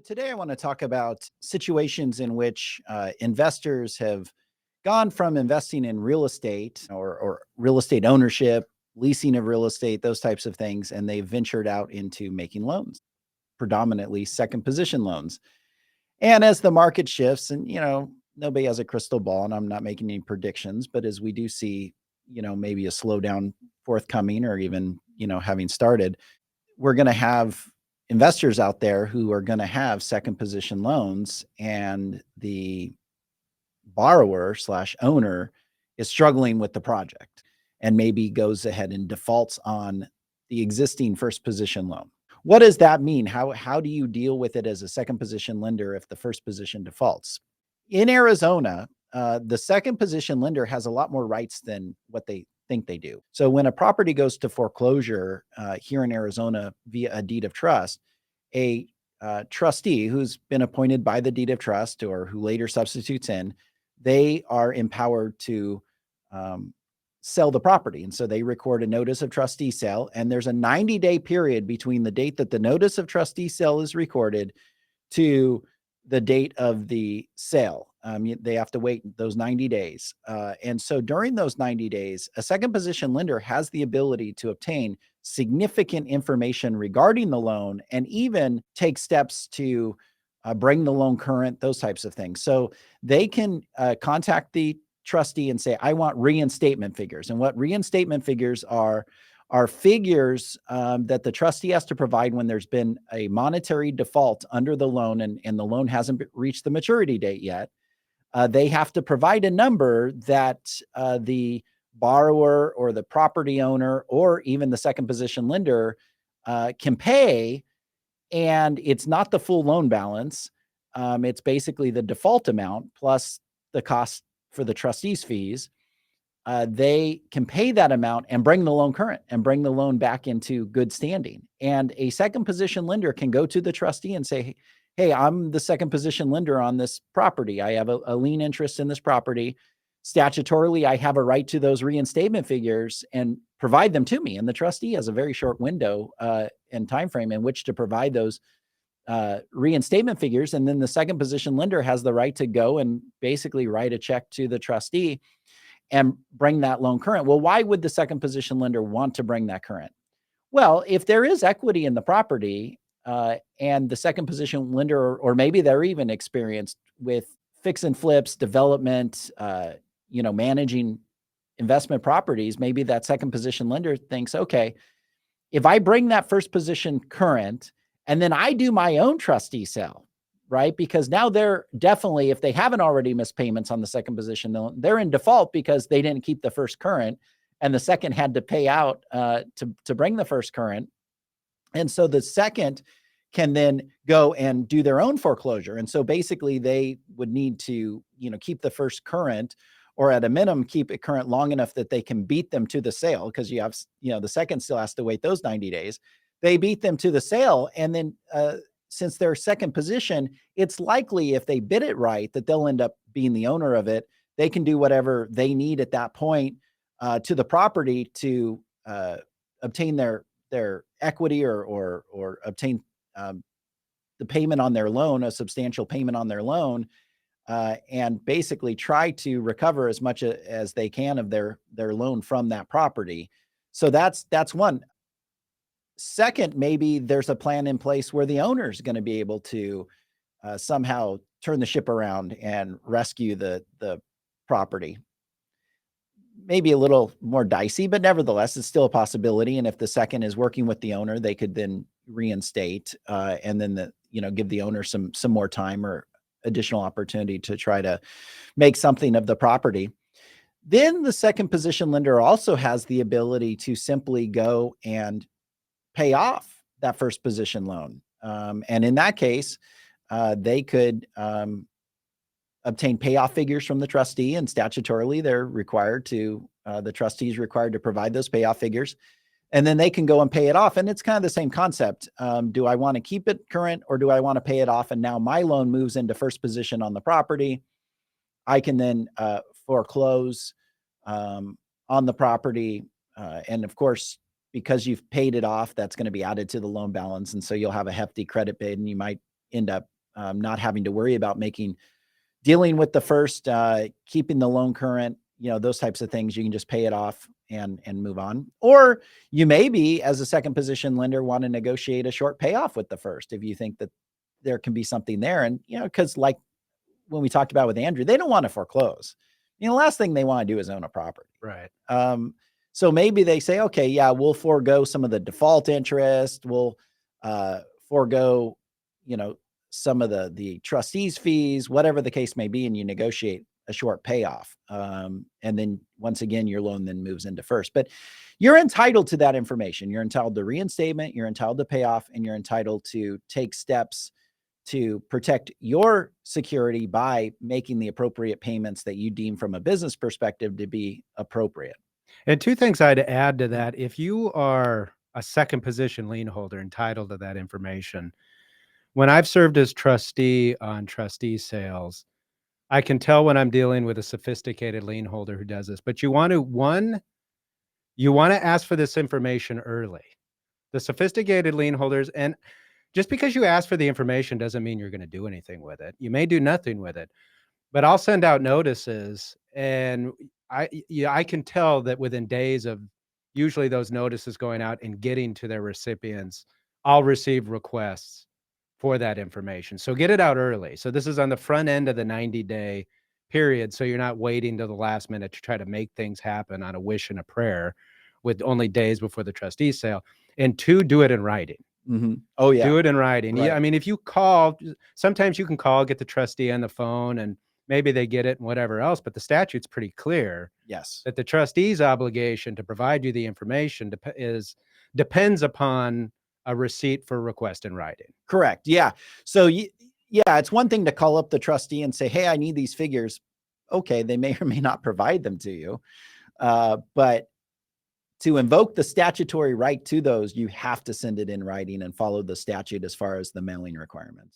Today, I want to talk about situations in which investors have gone from investing in real estate or real estate ownership, leasing of real estate, those types of things, and they've ventured out into making loans, predominantly second position loans. And as the market shifts, and nobody has a crystal ball, and I'm not making any predictions, but as we do see, maybe a slowdown forthcoming, or even having started, we're going to have investors out there who are going to have second position loans, and the borrower slash owner is struggling with the project and maybe goes ahead and defaults on the existing first position loan. What does that mean? How do you deal with it as a second position lender if the first position defaults? In Arizona, the second position lender has a lot more rights than what they think they do. So when a property goes to foreclosure here in Arizona via a deed of trust, a trustee who's been appointed by the deed of trust or who later substitutes in, they are empowered to sell the property. And so they record a notice of trustee sale, and there's a 90-day period between the date that the notice of trustee sale is recorded to the date of the sale. They have to wait those 90 days. And so during those 90 days, a second position lender has the ability to obtain significant information regarding the loan and even take steps to bring the loan current, those types of things. So they can contact the trustee and say, I want reinstatement figures. And what reinstatement figures are figures that the trustee has to provide when there's been a monetary default under the loan and the loan hasn't reached the maturity date yet. They have to provide a number that the borrower or the property owner or even the second position lender can pay. And it's not the full loan balance. It's basically the default amount plus the cost for the trustee's fees. They can pay that amount and bring the loan current and bring the loan back into good standing. And a second position lender can go to the trustee and say, hey, I'm the second position lender on this property. I have a lien interest in this property. Statutorily, I have a right to those reinstatement figures and provide them to me. And the trustee has a very short window and time frame in which to provide those reinstatement figures. And then the second position lender has the right to go and basically write a check to the trustee and bring that loan current. Well, why would the second position lender want to bring that current? Well, if there is equity in the property and the second position lender, or maybe they're even experienced with fix and flips, development, managing investment properties, maybe that second position lender thinks, okay, if I bring that first position current and then I do my own trustee sale, right? Because now they're definitely, if they haven't already missed payments on the second position, they're in default because they didn't keep the first current and the second had to pay out to bring the first current. And so the second can then go and do their own foreclosure. And so basically they would need to, keep the first current, or at a minimum, keep it current long enough that they can beat them to the sale. Because you have, the second still has to wait those 90 days. They beat them to the sale. And then since they're second position, it's likely if they bid it right, that they'll end up being the owner of it. They can do whatever they need at that point to the property to obtain their equity or obtain the payment on their loan, a substantial payment on their loan, and basically try to recover as much as they can of their loan from that property. So that's one. Second, maybe there's a plan in place where the owner is going to be able to somehow turn the ship around and rescue the property. Maybe a little more dicey, but nevertheless, it's still a possibility. And if the second is working with the owner, they could then reinstate and then give the owner some more time or additional opportunity to try to make something of the property. Then the second position lender also has the ability to simply go and pay off that first position loan. And in that case, they could obtain payoff figures from the trustee, and statutorily they're required to, the trustee is required to provide those payoff figures, and then they can go and pay it off. And it's kind of the same concept. Do I want to keep it current or do I want to pay it off? And now my loan moves into first position on the property. I can then foreclose on the property. And of course, because you've paid it off, that's going to be added to the loan balance. And so you'll have a hefty credit bid and you might end up not having to worry about dealing with the first, keeping the loan current, those types of things. You can just pay it off and move on. Or you maybe, as a second position lender, want to negotiate a short payoff with the first if you think that there can be something there. And, because like when we talked about with Andrew, they don't want to foreclose. The last thing they want to do is own a property. Right. So maybe they say, okay, yeah, we'll forego some of the default interest. We'll forego, some of the trustees' fees, whatever the case may be, and you negotiate a short payoff. And then once again, your loan then moves into first. But you're entitled to that information. You're entitled to reinstatement, you're entitled to payoff, and you're entitled to take steps to protect your security by making the appropriate payments that you deem from a business perspective to be appropriate. And two things I'd add to that. If you are a second position lien holder entitled to that information, when I've served as trustee on trustee sales, I can tell when I'm dealing with a sophisticated lien holder who does this. But you want to ask for this information early. The sophisticated lien holders, and just because you ask for the information doesn't mean you're going to do anything with it. You may do nothing with it, but I'll send out notices, and I can tell that within days of usually those notices going out and getting to their recipients, I'll receive requests for that information. So get it out early. So this is on the front end of the 90-day period. So you're not waiting till the last minute to try to make things happen on a wish and a prayer with only days before the trustee sale. And two, do it in writing. Mm-hmm. Oh yeah. Do it in writing. Right. Yeah. I mean, if you call, sometimes you can call, get the trustee on the phone, and maybe they get it and whatever else, but the statute's pretty clear. Yes. That the trustee's obligation to provide you the information depends upon a receipt for request in writing. Correct. Yeah. So it's one thing to call up the trustee and say, hey, I need these figures. Okay. They may or may not provide them to you. But to invoke the statutory right to those, you have to send it in writing and follow the statute as far as the mailing requirements.